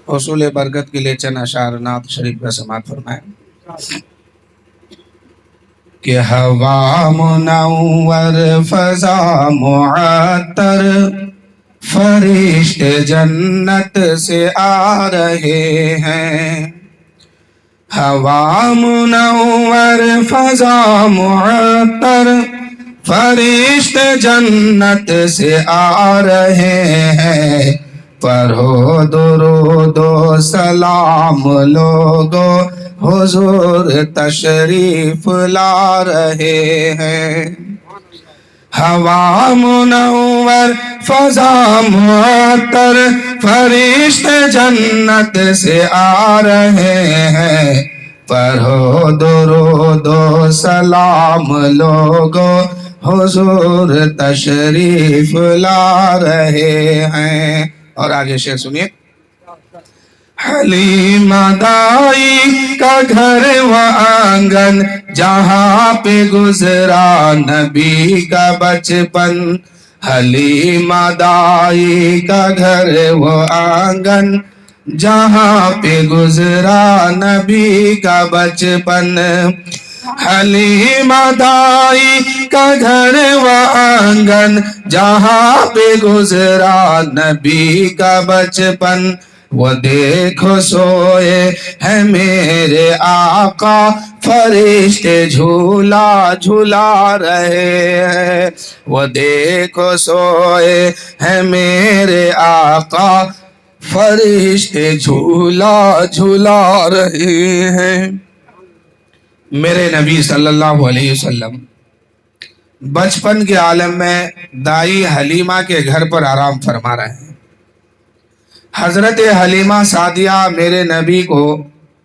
حصول برکت کے لیے چند اشعار نعت شریف کا سماعت فرمائیں کہ ہوا منور فضا معطر فرشتے جنت سے آ رہے ہیں، ہوا منور فضا معطر فرشتے جنت سے آ رہے ہیں، پڑھو درود و سلام لوگو حضور تشریف لا رہے ہیں، ہوا منور فضا معطر فرشتے جنت سے آ رہے ہیں، پڑھو درود و سلام لوگو حضور تشریف لا رہے ہیں۔ اور آگے شعر سنیے، حلیمہ دائی کا گھر و آنگن جہاں پہ گزرا نبی کا بچپن، حلیمہ دائی کا گھر و آنگن جہاں پہ گزرا نبی کا بچپن، حلیمہ دائی کا گھر و آنگن جہاں پہ گزرا نبی کا بچپن، وہ دیکھو سوئے ہیں میرے آقا فرشتے جھولا جھلا رہے ہیں، وہ دیکھو سوئے ہیں میرے آقا فرشتے جھولا جھلا رہے ہیں۔ میرے نبی صلی اللہ علیہ وسلم بچپن کے عالم میں دائی حلیمہ کے گھر پر آرام فرما رہے ہیں۔ حضرت حلیمہ سعدیہ میرے نبی کو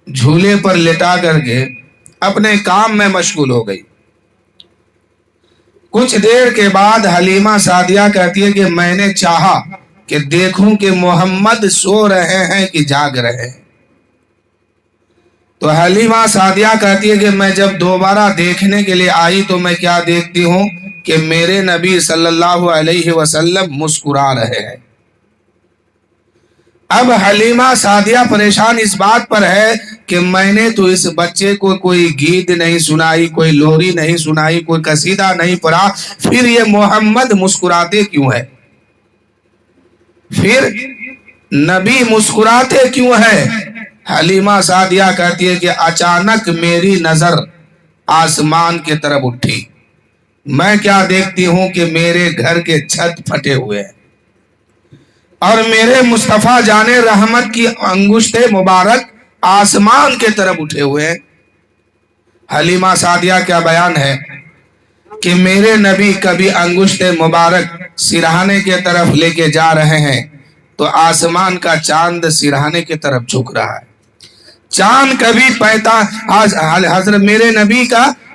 جھولے پر لٹا کر کے اپنے کام میں مشغول ہو گئی۔ کچھ دیر کے بعد حلیمہ سعدیہ کہتی ہے کہ میں نے چاہا کہ دیکھوں کہ محمد سو رہے ہیں کہ جاگ رہے ہیں، تو حلیمہ سعدیہ کہتی ہے کہ میں جب دوبارہ دیکھنے کے لیے آئی تو میں کیا دیکھتی ہوں کہ میرے نبی صلی اللہ علیہ وسلم مسکرا رہے ہیں۔ اب حلیمہ سعدیہ پریشان اس بات پر ہے کہ میں نے تو اس بچے کو کوئی گیت نہیں سنائی، کوئی لوری نہیں سنائی، کوئی قصیدہ نہیں پڑھا، پھر یہ محمد مسکراتے کیوں ہے؟ پھر نبی مسکراتے کیوں ہے؟ حلیمہ سعدیہ کہتی ہے کہ اچانک میری نظر آسمان کی طرف اٹھی، میں کیا دیکھتی ہوں کہ میرے گھر کے چھت پھٹے ہوئے ہیں اور میرے مصطفیٰ جان رحمت کی انگشت مبارک آسمان کے طرف اٹھے ہوئے ہیں۔ حلیمہ سعدیہ کیا بیان ہے کہ میرے نبی کبھی انگشت مبارک سرہانے کے طرف لے کے جا رہے ہیں تو آسمان کا چاند سرہانے کی طرف جھک رہا ہے، چاند کبھی حضرت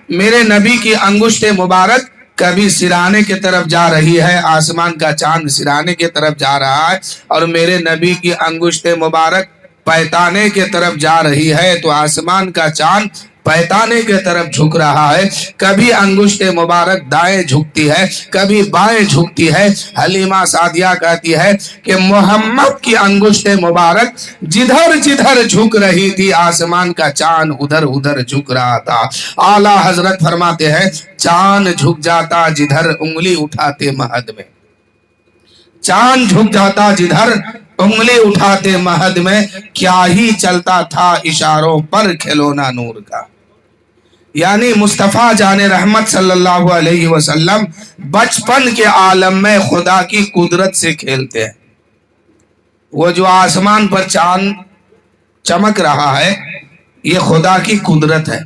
میرے نبی کی انگشت مبارک کبھی سرہانے کی طرف جا رہی ہے، آسمان کا چاند سرہانے کی طرف جا رہا ہے، اور میرے نبی کی انگشت مبارک پیتانے کی طرف جا رہی ہے تو آسمان کا چاند پیتانے کی طرف جھک رہا ہے، کبھی انگشت مبارک دائیں جھکتی ہے کبھی بائیں جھکتی ہے۔ حلیمہ سعدیہ کہتی ہے کہ محمد کی انگشت مبارک جدھر جدھر جھک رہی تھی آسمان کا چاند ادھر ادھر جھک رہا تھا۔ اعلیٰ حضرت فرماتے ہیں چاند جھک جاتا جدھر انگلی اٹھاتے مہد میں، چاند جھک جاتا جدھر انگلی اٹھاتے مہد میں، کیا ہی چلتا تھا اشاروں پر کھلونا نور کا۔ یعنی مصطفیٰ جان رحمت صلی اللہ علیہ وسلم بچپن کے عالم میں خدا کی قدرت سے کھیلتے ہیں۔ وہ جو آسمان پر چاند چمک رہا ہے یہ خدا کی قدرت ہے،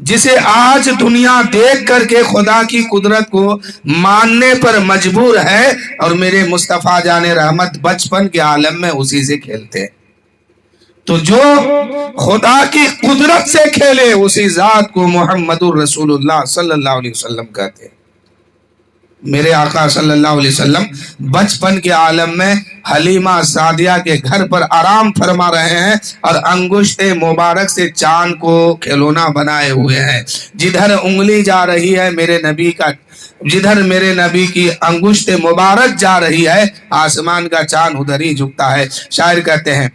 جسے آج دنیا دیکھ کر کے خدا کی قدرت کو ماننے پر مجبور ہے، اور میرے مصطفیٰ جان رحمت بچپن کے عالم میں اسی سے کھیلتے ہیں۔ تو جو خدا کی قدرت سے کھیلے اسی ذات کو محمد الرسول اللہ صلی اللہ علیہ وسلم کہتے ہیں۔ میرے آقا صلی اللہ علیہ وسلم بچپن کے عالم میں حلیمہ سعدیہ کے گھر پر آرام فرما رہے ہیں اور انگشت مبارک سے چاند کو کھلونا بنائے ہوئے ہیں۔ جدھر انگلی جا رہی ہے جدھر میرے نبی کی انگشت مبارک جا رہی ہے آسمان کا چاند ادھر ہی جھکتا ہے۔ شاعر کہتے ہیں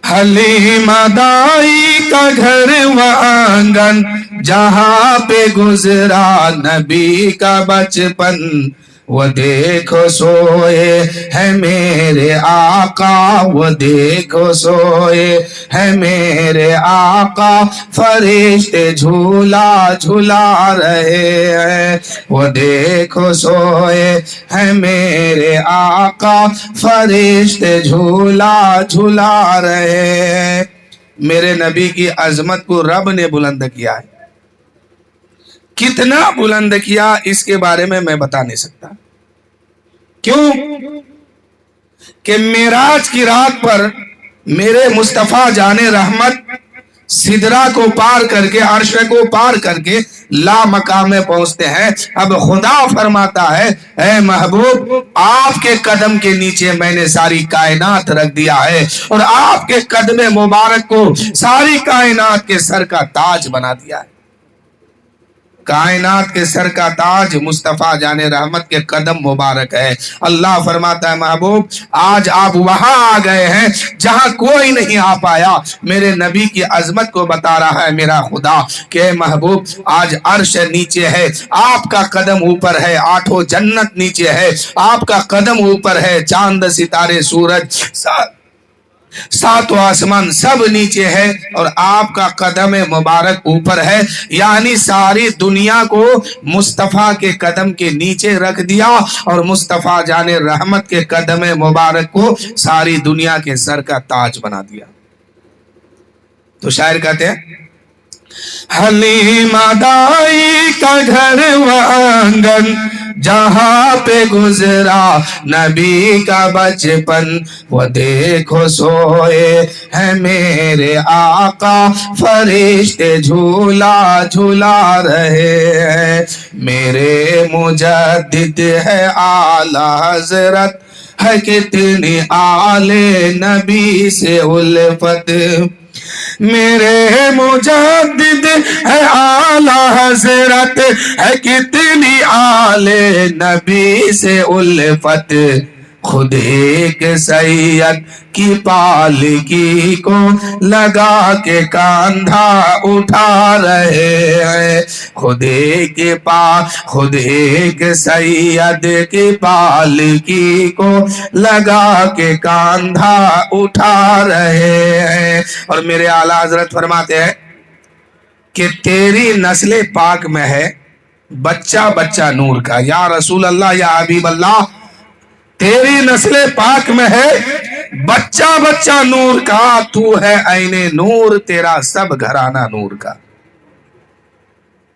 حلیمہ دائی کا گھر و آنگن جہاں پہ گزرا نبی کا بچپن، وہ دیکھو سوئے ہے میرے آقا، وہ دیکھو سوئے ہے میرے آقا، فرشتے جھولا جھولا رہے ہیں، وہ دیکھو سوئے ہے میرے آقا، فرشتے جھولا جھولا رہے ہیں۔ میرے نبی کی عظمت کو رب نے بلند کیا ہے، کتنا بلند کیا اس کے بارے میں بتا نہیں سکتا۔ کیوں کہ معراج کی رات پر میرے مصطفیٰ جان رحمت سدرہ کو پار کر کے، عرش کو پار کر کے لا مقام میں پہنچتے ہیں۔ اب خدا فرماتا ہے اے محبوب، آپ کے قدم کے نیچے میں نے ساری کائنات رکھ دیا ہے، اور آپ کے قدم مبارک کو ساری کائنات کے سر کا تاج بنا دیا ہے۔ کائنات کے سر کا تاج مصطفیٰ جان رحمت کے قدم مبارک ہے۔ اللہ فرماتا ہے محبوب آج آپ وہاں آ گئے ہیں جہاں کوئی نہیں آ پایا۔ میرے نبی کی عظمت کو بتا رہا ہے میرا خدا کہ محبوب آج عرش نیچے ہے، آپ کا قدم اوپر ہے، آٹھوں جنت نیچے ہے، آپ کا قدم اوپر ہے، چاند ستارے سورج ساتوں آسمان سب نیچے ہے، اور آپ کا قدم مبارک اوپر ہے۔ یعنی ساری دنیا کو مصطفیٰ کے قدم کے نیچے رکھ دیا، اور مصطفیٰ جان رحمت کے قدم مبارک کو ساری دنیا کے سر کا تاج بنا دیا۔ تو شاعر کہتے ہیں حلیمہ دائی کا گھر و آنگن جہاں پہ گزرا نبی کا بچپن، وہ دیکھو سوئے ہے میرے آقا، فرشتے جھولا جھولا رہے ہیں۔ میرے مجدد ہے اعلی حضرت، ہے کتنی آل نبی سے الفت، میرے مجدد ہے اعلی حضرت، ہے کتنی آل نبی سے الفت، خود ایک سید کی پالکی کو لگا کے کاندھا اٹھا رہے ہیں، خود ایک سید کی پالکی کو لگا کے کاندھا اٹھا رہے ہیں۔ اور میرے اعلیٰ حضرت فرماتے ہیں کہ تیری نسل پاک میں ہے بچہ بچہ نور کا، یا رسول اللہ یا حبیب اللہ، تیری نسل پاک میں ہے بچہ بچہ نور کا، تو ہے عین نور، تیرا سب گھرانہ نور کا۔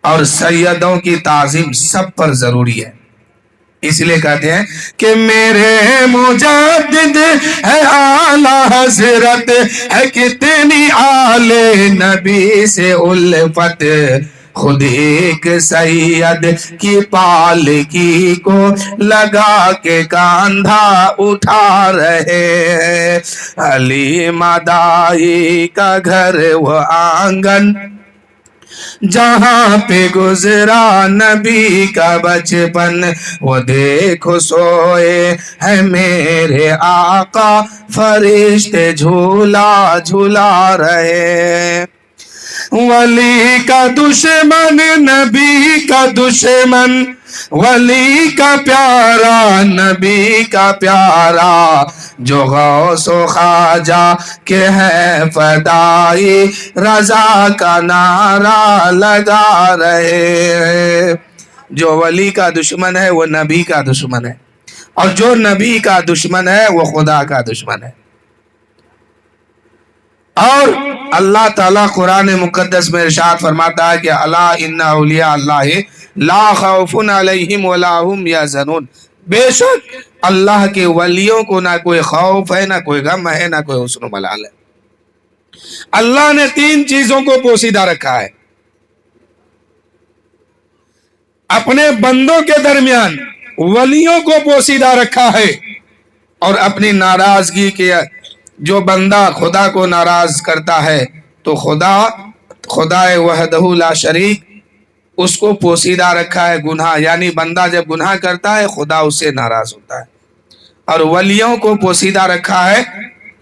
اور سیدوں کی تعظیم سب پر ضروری ہے، اس لیے کہتے ہیں کہ میرے مجدد ہے اعلی حضرت، ہے کتنی آل نبی سے الفت، خود ایک سید کی پالکی کو لگا کے کاندھا اٹھا رہے ہیں۔ حلیمہ دائی کا گھر و آنگن جہاں پہ گزرا نبی کا بچپن، وہ دیکھو سوئے ہے میرے آقا، فرشتے جھولا جھولا رہے۔ ولی کا دشمن نبی کا دشمن، ولی کا پیارا نبی کا پیارا، جو غوث و خواجہ کے ہے فدائی، رضا کا نعرہ لگا رہے۔ جو ولی کا دشمن ہے وہ نبی کا دشمن ہے، اور جو نبی کا دشمن ہے وہ خدا کا دشمن ہے۔ اور اللہ تعالیٰ قرآن مقدس میں ارشاد فرماتا ہے کہ الا ان اولیاء اللہ لا خوف علیہم ولا هم یحزنون، بے شک اللہ کے ولیوں کو نہ کوئی خوف ہے، نہ کوئی غم ہے، نہ کوئی حزن و ملال ہے۔ اللہ نے تین چیزوں کو پوشیدہ رکھا ہے اپنے بندوں کے درمیان، ولیوں کو پوشیدہ رکھا ہے، اور اپنی ناراضگی کے جو بندہ خدا کو ناراض کرتا ہے تو خدا وحدہ لا شریک اس کو پوشیدہ رکھا ہے گناہ، یعنی بندہ جب گناہ کرتا ہے خدا اس سے ناراض ہوتا ہے، اور ولیوں کو پوشیدہ رکھا ہے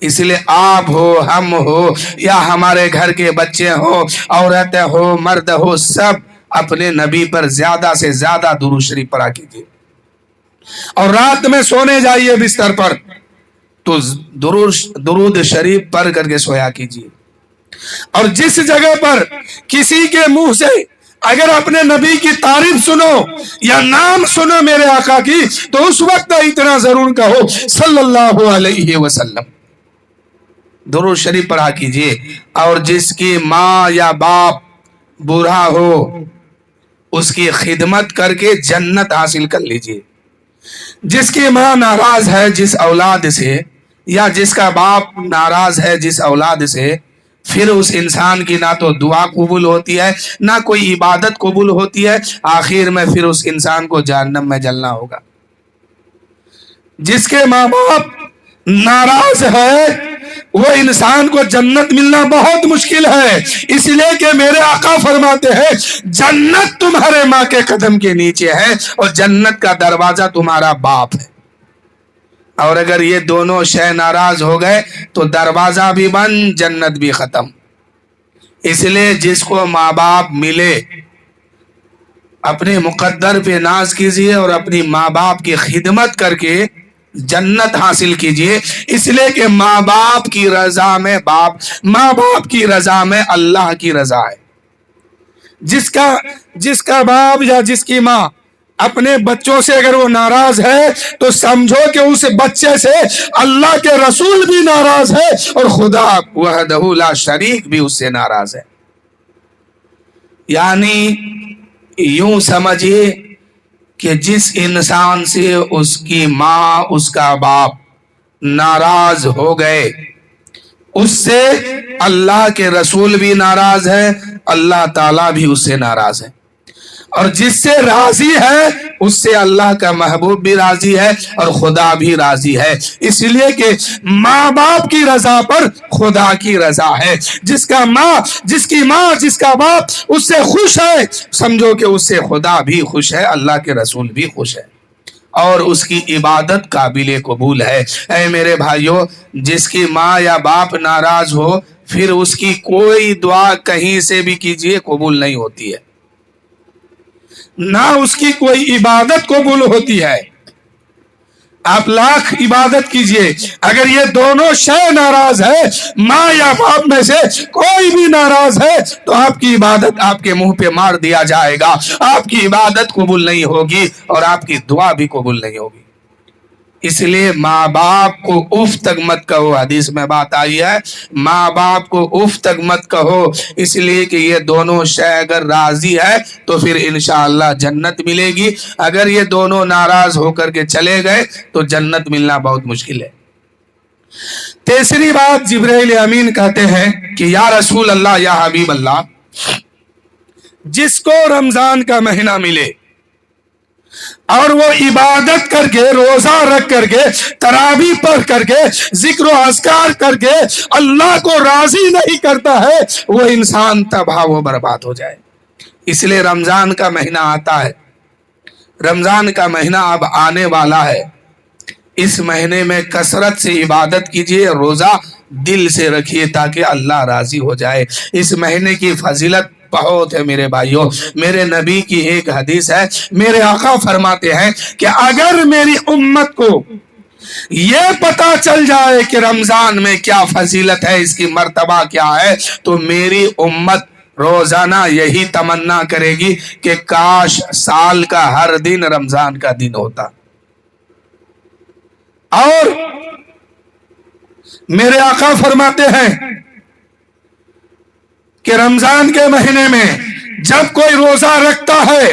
اس لیے آپ ہو، ہم ہو، یا ہمارے گھر کے بچے ہو، عورت ہو، مرد ہو، سب اپنے نبی پر زیادہ سے زیادہ درود شریف پڑھا کیجیے. اور رات میں سونے جائیے بستر پر تو درود شریف پڑھ کر کے سویا کیجیے. اور جس جگہ پر کسی کے منہ سے اگر اپنے نبی کی تعریف سنو یا نام سنو میرے آقا کی، تو اس وقت اتنا ضرور کہو صلی اللہ علیہ وسلم. درود شریف پڑھا کیجیے. اور جس کی ماں یا باپ بوڑھا ہو اس کی خدمت کر کے جنت حاصل کر لیجیے. جس کی ماں ناراض ہے جس اولاد سے، یا جس کا باپ ناراض ہے جس اولاد سے، پھر اس انسان کی نہ تو دعا قبول ہوتی ہے نہ کوئی عبادت قبول ہوتی ہے. آخر میں پھر اس انسان کو جہنم میں جلنا ہوگا. جس کے ماں باپ ناراض ہے وہ انسان کو جنت ملنا بہت مشکل ہے. اس لیے کہ میرے آقا فرماتے ہیں جنت تمہارے ماں کے قدم کے نیچے ہے اور جنت کا دروازہ تمہارا باپ ہے. اور اگر یہ دونوں شے ناراض ہو گئے تو دروازہ بھی بند، جنت بھی ختم. اس لیے جس کو ماں باپ ملے اپنے مقدر پہ ناز کیجیے اور اپنی ماں باپ کی خدمت کر کے جنت حاصل کیجیے. اس لیے کہ ماں باپ کی رضا میں ماں باپ کی رضا میں اللہ کی رضا ہے. جس کا باپ یا جس کی ماں اپنے بچوں سے اگر وہ ناراض ہے تو سمجھو کہ اس بچے سے اللہ کے رسول بھی ناراض ہے اور خدا وحدہ لا شریک بھی اس سے ناراض ہے. یعنی یوں سمجھیے کہ جس انسان سے اس کی ماں اس کا باپ ناراض ہو گئے اس سے اللہ کے رسول بھی ناراض ہے، اللہ تعالیٰ بھی اس سے ناراض ہے. اور جس سے راضی ہے اس سے اللہ کا محبوب بھی راضی ہے اور خدا بھی راضی ہے. اس لیے کہ ماں باپ کی رضا پر خدا کی رضا ہے. جس کی ماں جس کا باپ اس سے خوش ہے سمجھو کہ اس سے خدا بھی خوش ہے، اللہ کے رسول بھی خوش ہے اور اس کی عبادت قابل قبول ہے. اے میرے بھائیوں، جس کی ماں یا باپ ناراض ہو پھر اس کی کوئی دعا کہیں سے بھی کیجیے قبول نہیں ہوتی ہے، نہ اس کی کوئی عبادت قبول ہوتی ہے. آپ لاکھ عبادت کیجئے، اگر یہ دونوں شے ناراض ہے، ماں یا باپ میں سے کوئی بھی ناراض ہے تو آپ کی عبادت آپ کے منہ پہ مار دیا جائے گا، آپ کی عبادت قبول نہیں ہوگی اور آپ کی دعا بھی قبول نہیں ہوگی. اس لیے ماں باپ کو اف تک مت کہو. حدیث میں بات آئی ہے ماں باپ کو اف تک مت کہو، اس لیے کہ یہ دونوں شے اگر راضی ہے تو پھر انشاءاللہ جنت ملے گی. اگر یہ دونوں ناراض ہو کر کے چلے گئے تو جنت ملنا بہت مشکل ہے. تیسری بات، جبرائیل امین کہتے ہیں کہ یا رسول اللہ، یا حبیب اللہ، جس کو رمضان کا مہینہ ملے اور وہ عبادت کر کے، روزہ رکھ کر کے، تراویح پڑھ کر کے، ذکر و اذکار کر کے اللہ کو راضی نہیں کرتا ہے، وہ انسان تباہ و برباد ہو جائے. اس لیے رمضان کا مہینہ آتا ہے، رمضان کا مہینہ اب آنے والا ہے. اس مہینے میں کثرت سے عبادت کیجیے، روزہ دل سے رکھیے تاکہ اللہ راضی ہو جائے. اس مہینے کی فضیلت بہت ہے میرے بھائیوں. میرے نبی کی ایک حدیث ہے، میرے آقا فرماتے ہیں کہ اگر میری امت کو یہ پتا چل جائے کہ رمضان میں کیا فضیلت ہے، اس کی مرتبہ کیا ہے، تو میری امت روزانہ یہی تمنا کرے گی کہ کاش سال کا ہر دن رمضان کا دن ہوتا. اور میرے آقا فرماتے ہیں کہ رمضان کے مہینے میں جب کوئی روزہ رکھتا ہے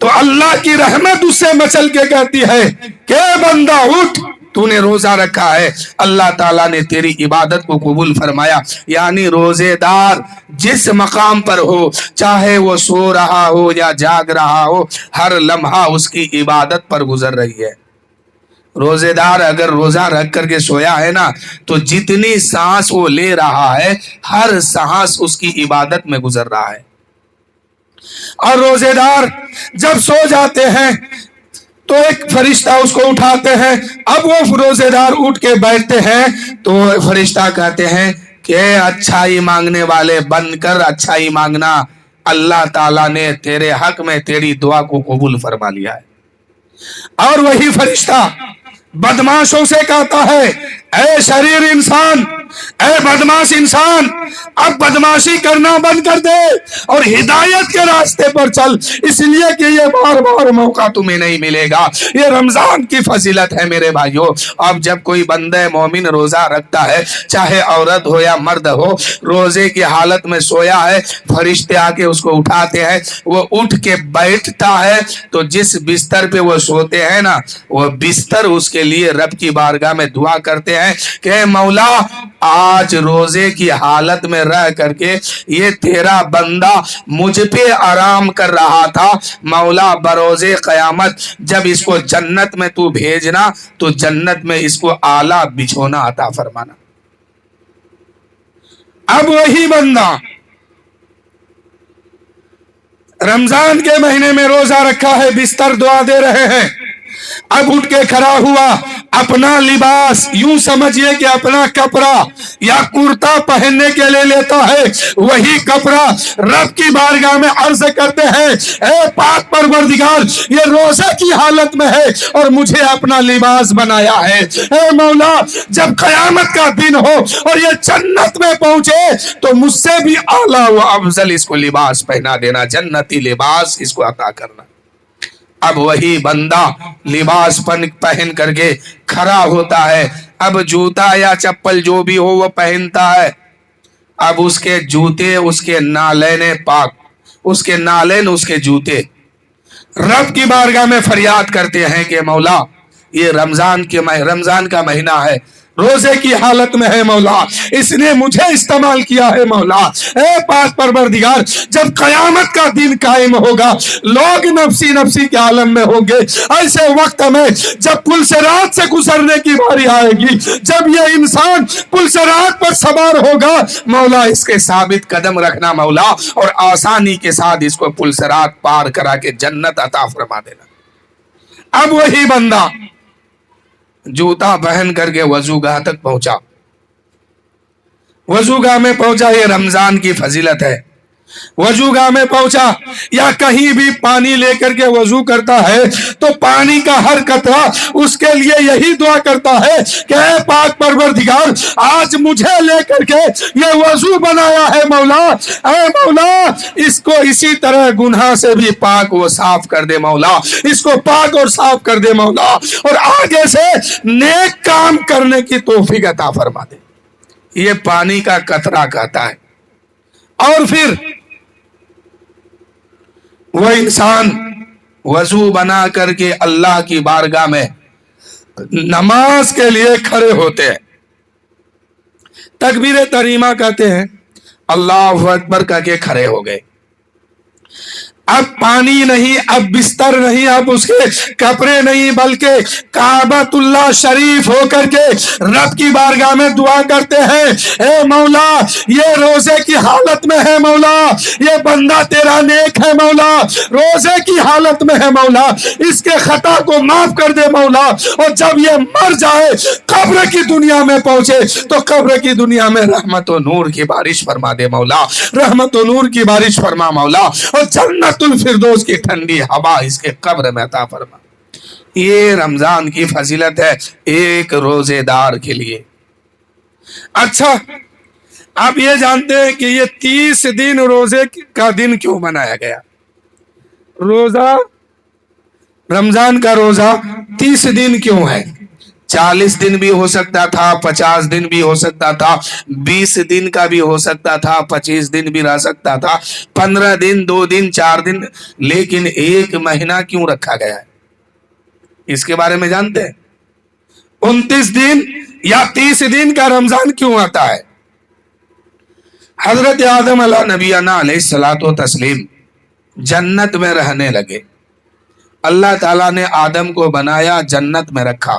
تو اللہ کی رحمت اس سے مچل کے کہتی ہے کہ بندہ اٹھ، تو نے روزہ رکھا ہے، اللہ تعالیٰ نے تیری عبادت کو قبول فرمایا. یعنی روزے دار جس مقام پر ہو، چاہے وہ سو رہا ہو یا جاگ رہا ہو، ہر لمحہ اس کی عبادت پر گزر رہی ہے. روزے دار اگر روزہ رکھ کر کے سویا ہے نا تو جتنی سانس وہ لے رہا ہے ہر سانس اس کی عبادت میں گزر رہا ہے. اور روزے دار جب سو جاتے ہیں تو ایک فرشتہ اس کو اٹھاتے ہیں. اب وہ روزے دار اٹھ کے بیٹھتے ہیں تو فرشتہ کہتے ہیں کہ اچھائی مانگنے والے بن کر اچھائی مانگنا، اللہ تعالیٰ نے تیرے حق میں تیری دعا کو قبول فرما لیا ہے. اور وہی فرشتہ بدماشوں سے کہتا ہے اے شریر انسان، اے بدماش انسان، اب بدماشی کرنا بند کر دے اور ہدایت کے راستے پر چل، اس لیے کہ یہ بار بار موقع تمہیں نہیں ملے گا. یہ رمضان کی فضیلت ہے میرے بھائیوں. اب جب کوئی بندہ مومن روزہ رکھتا ہے، چاہے عورت ہو یا مرد ہو، روزے کی حالت میں سویا ہے، فرشتے آ کے اس کو اٹھاتے ہیں، وہ اٹھ کے بیٹھتا ہے تو جس بستر پہ وہ سوتے ہیں نا، وہ بستر اس کے لیے رب کی بارگاہ میں دعا کرتے ہیں کہ اے مولا، آج روزے کی حالت میں رہ کر کے یہ تیرا بندہ مجھ پہ آرام کر رہا تھا، مولا بروزے قیامت جب اس کو جنت میں تو بھیجنا تو جنت میں اس کو اعلیٰ بچھونا عطا فرمانا. اب وہی بندہ رمضان کے مہینے میں روزہ رکھا ہے، بستر دعا دے رہے ہیں، اب اٹھ کے کھڑا ہوا، اپنا لباس، یوں سمجھئے کہ اپنا کپڑا یا کرتا پہننے کے لیے لیتا ہے، وہی کپڑا رب کی بارگاہ میں عرض کرتے ہیں اے پاک پروردگار، یہ روزے کی حالت میں ہے اور مجھے اپنا لباس بنایا ہے، اے مولا جب قیامت کا دن ہو اور یہ جنت میں پہنچے تو مجھ سے بھی اعلیٰ و افضل اس کو لباس پہنا دینا، جنتی لباس اس کو عطا کرنا. اب وہی بندہ لباس پہن کر کے کھڑا ہوتا ہے، اب جوتا یا چپل جو بھی ہو وہ پہنتا ہے، اب اس کے جوتے، اس کے نالین پاک، اس کے نالین، اس کے جوتے رب کی بارگاہ میں فریاد کرتے ہیں کہ مولا یہ رمضان کا مہینہ ہے، روزے کی حالت میں ہے مولا، اس نے مجھے استعمال کیا ہے مولا. اے پاک پروردگار، جب قیامت کا دن قائم ہوگا، لوگ نفسی نفسی کے عالم میں ہوں گے، ایسے وقت میں جب پل صراط سے گزرنے کی باری آئے گی، جب یہ انسان پل صراط پر سوار ہوگا، مولا اس کے ثابت قدم رکھنا مولا، اور آسانی کے ساتھ اس کو پل صراط پار کرا کے جنت عطا فرما دینا. اب وہی بندہ جوتا پہن کر کے وضوگاہ تک پہنچا، وضوگاہ میں پہنچا، یہ رمضان کی فضیلت ہے. وضوگاہ میں پہنچا یا کہیں بھی پانی لے کر کے وضو کرتا ہے تو پانی کا ہر قطرہ اس کے لیے یہی دعا کرتا ہے کہ اے پاک پروردگار، آج مجھے لے کر کے یہ وضو بنایا ہے مولا، اے مولا اس کو اسی طرح گناہ سے بھی پاک و صاف کر دے مولا، اس کو پاک اور صاف کر دے مولا، اور آگے سے نیک کام کرنے کی توفیق عطا فرما دے. یہ پانی کا قطرہ کہتا ہے. اور پھر وہ انسان وضو بنا کر کے اللہ کی بارگاہ میں نماز کے لیے کھڑے ہوتے ہیں، تکبیر تحریمہ کہتے ہیں، اللہ اکبر کہہ کے کھڑے ہو گئے. اب پانی نہیں، اب بستر نہیں، اب اس کے کپڑے نہیں، بلکہ کعبۃ اللہ شریف ہو کر کے رب کی بارگاہ میں دعا کرتے ہیں اے مولا یہ روزے کی حالت میں ہے مولا، یہ بندہ تیرا نیک ہے مولا، روزے کی حالت میں ہے مولا، اس کے خطا کو معاف کر دے مولا، اور جب یہ مر جائے قبر کی دنیا میں پہنچے تو قبر کی دنیا میں رحمت و نور کی بارش فرما دے مولا، رحمت و نور کی بارش فرما مولا، اور جنت الفردوس کی ٹھنڈی ہوا اس کے قبر میں عطا فرما. یہ رمضان کی فضیلت ہے ایک روزے دار کے لیے. اچھا، آپ یہ جانتے ہیں کہ یہ 30 دن روزے کا دن کیوں بنایا گیا؟ روزہ، رمضان کا روزہ 30 دن کیوں ہے؟ 40 دن بھی ہو سکتا تھا، 50 دن بھی ہو سکتا تھا، 20 دن کا بھی ہو سکتا تھا، 25 دن بھی رہ سکتا تھا، 15 دن، 2 دن، 4 دن، لیکن ایک مہینہ کیوں رکھا گیا ہے؟ اس کے بارے میں جانتے ہیں؟ 29 دن یا 30 دن کا رمضان کیوں آتا ہے؟ حضرت آدم علیہ نبینا علیہ الصلوۃ والتسلیم جنت میں رہنے لگے. اللہ تعالیٰ نے آدم کو بنایا، جنت میں رکھا.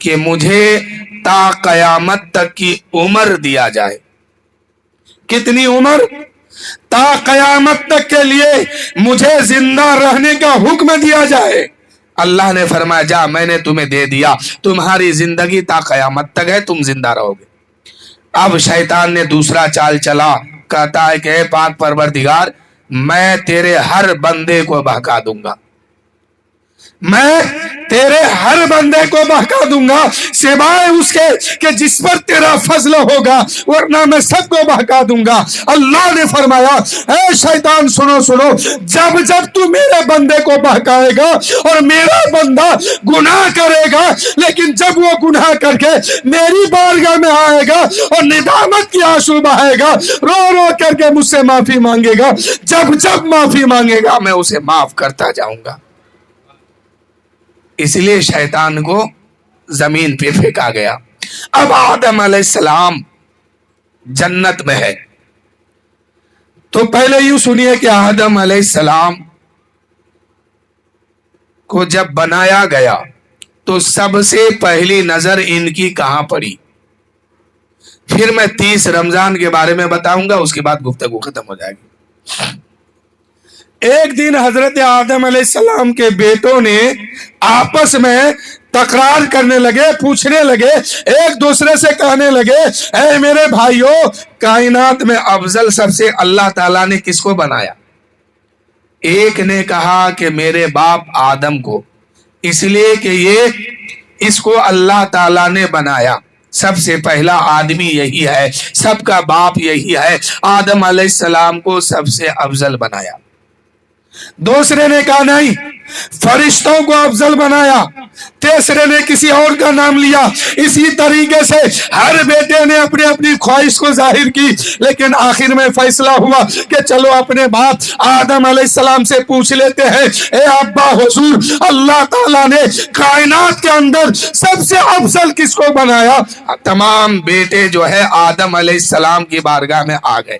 کہ مجھے تا قیامت تک کی عمر دیا جائے. کتنی عمر؟ تا قیامت تک کے لیے مجھے زندہ رہنے کا حکم دیا جائے. اللہ نے فرمایا جا میں نے تمہیں دے دیا، تمہاری زندگی تا قیامت تک ہے، تم زندہ رہو گے. اب شیطان نے دوسرا چال چلا، کہتا ہے کہ اے پاک پروردگار میں تیرے ہر بندے کو بہکا دوں گا، میں تیرے ہر بندے کو بہکا دوں گا سوائے اس کے کہ جس پر تیرا فضل ہوگا، ورنہ میں سب کو بہکا دوں گا. اللہ نے فرمایا اے شیطان سنو سنو، جب جب تو میرے بندے کو بہکائے گا اور میرا بندہ گناہ کرے گا، لیکن جب وہ گناہ کر کے میری بارگاہ میں آئے گا اور ندامت کی آنسو بہائے گا، رو رو کر کے مجھ سے معافی مانگے گا، جب جب معافی مانگے گا میں اسے معاف کرتا جاؤں گا. اس لیے شیطان کو زمین پہ پھینکا گیا. اب آدم علیہ السلام جنت میں ہے. تو پہلے یوں سنیے کہ آدم علیہ السلام کو جب بنایا گیا تو سب سے پہلی نظر ان کی کہاں پڑی؟ پھر میں 30 رمضان کے بارے میں بتاؤں گا، اس کے بعد گفتگو ختم ہو جائے گی. ایک دن حضرت آدم علیہ السلام کے بیٹوں نے آپس میں تکرار کرنے لگے، پوچھنے لگے، ایک دوسرے سے کہنے لگے اے میرے بھائیوں، کائنات میں افضل سب سے اللہ تعالیٰ نے کس کو بنایا؟ ایک نے کہا کہ میرے باپ آدم کو، اس لیے کہ اس کو اللہ تعالیٰ نے بنایا، سب سے پہلا آدمی یہی ہے، سب کا باپ یہی ہے، آدم علیہ السلام کو سب سے افضل بنایا. دوسرے نے کہا نہیں، فرشتوں کو افضل بنایا. تیسرے نے کسی اور کا نام لیا. اسی طریقے سے ہر بیٹے نے اپنی اپنی خواہش کو ظاہر کی، لیکن آخر میں فیصلہ ہوا کہ چلو اپنے باپ آدم علیہ السلام سے پوچھ لیتے ہیں، اے ابا حضور، اللہ تعالیٰ نے کائنات کے اندر سب سے افضل کس کو بنایا؟ تمام بیٹے جو ہے آدم علیہ السلام کی بارگاہ میں آ گئے،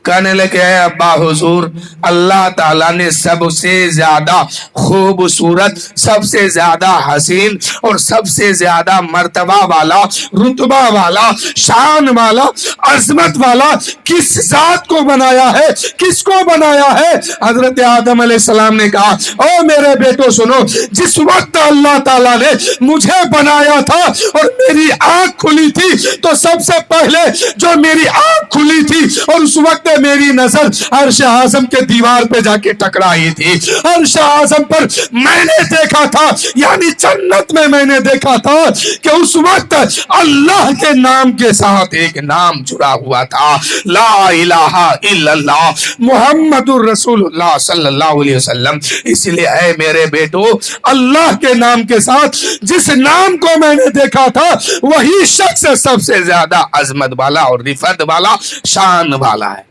کہنے لگے اے ابا حضور، اللہ تعالیٰ نے سب سے زیادہ خوبصورت، سب سے زیادہ حسین اور سب سے زیادہ مرتبہ والا، رتبہ والا، شان والا، عظمت والا کس ذات کو بنایا ہے؟ کس کو بنایا ہے؟ حضرت آدم علیہ السلام نے کہا او میرے بیٹو سنو، جس وقت اللہ تعالیٰ نے مجھے بنایا تھا اور میری آنکھ کھلی تھی تو سب سے پہلے جو میری آنکھ کھلی تھی اور اس وقت میری نظر عرش اعظم کے دیوار پہ جا کے ٹکرائی تھی، عرش اعظم پر میں نے دیکھا تھا، یعنی جنت میں نے دیکھا تھا کہ اس وقت اللہ کے نام کے ساتھ ایک نام جڑا ہوا تھا، لا الہ الا اللہ محمد الرسول اللہ صلی اللہ علیہ وسلم. اس لیے اے میرے بیٹو، اللہ کے نام کے ساتھ جس نام کو میں نے دیکھا تھا وہی شخص سب سے زیادہ عظمت والا اور رفعت والا، شان والا ہے.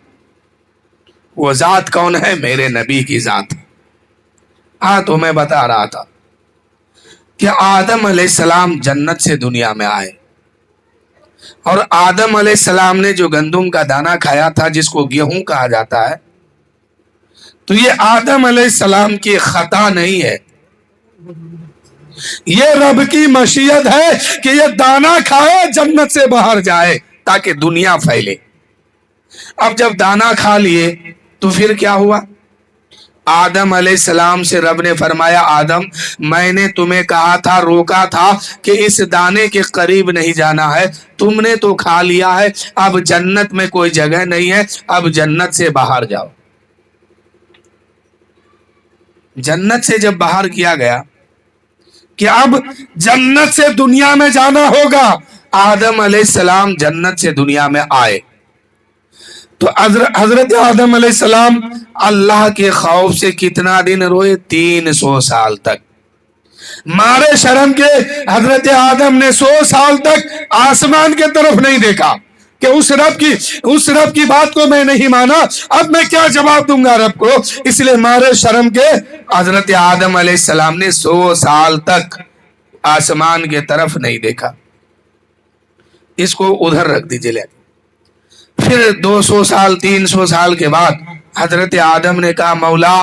وہ ذات کون ہے؟ میرے نبی کی ذات. تو میں بتا رہا تھا کہ آدم علیہ السلام جنت سے دنیا میں آئے، اور آدم علیہ السلام نے جو گندم کا دانہ کھایا تھا جس کو گیہوں کہا جاتا ہے، تو یہ آدم علیہ السلام کی خطا نہیں ہے، یہ رب کی مشیت ہے کہ یہ دانہ کھائے جنت سے باہر جائے تاکہ دنیا پھیلے. اب جب دانہ کھا لیے تو پھر کیا ہوا؟ آدم علیہ السلام سے رب نے فرمایا آدم، میں نے تمہیں کہا تھا، روکا تھا کہ اس دانے کے قریب نہیں جانا ہے، تم نے تو کھا لیا ہے، اب جنت میں کوئی جگہ نہیں ہے، اب جنت سے باہر جاؤ. جنت سے جب باہر کیا گیا کہ اب جنت سے دنیا میں جانا ہوگا، آدم علیہ السلام جنت سے دنیا میں آئے تو حضرت آدم علیہ السلام اللہ کے خوف سے کتنا دن روئے؟ 300 سال تک. مارے شرم کے حضرت آدم نے 100 سال تک آسمان کے طرف نہیں دیکھا کہ اس رب کی بات کو میں نہیں مانا، اب میں کیا جواب دوں گا رب کو. اس لیے مارے شرم کے حضرت آدم علیہ السلام نے 100 سال تک آسمان کے طرف نہیں دیکھا. اس کو ادھر رکھ دیجئے. لے پھر 200 سال 300 سال کے بعد حضرت آدم نے کہا مولا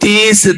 30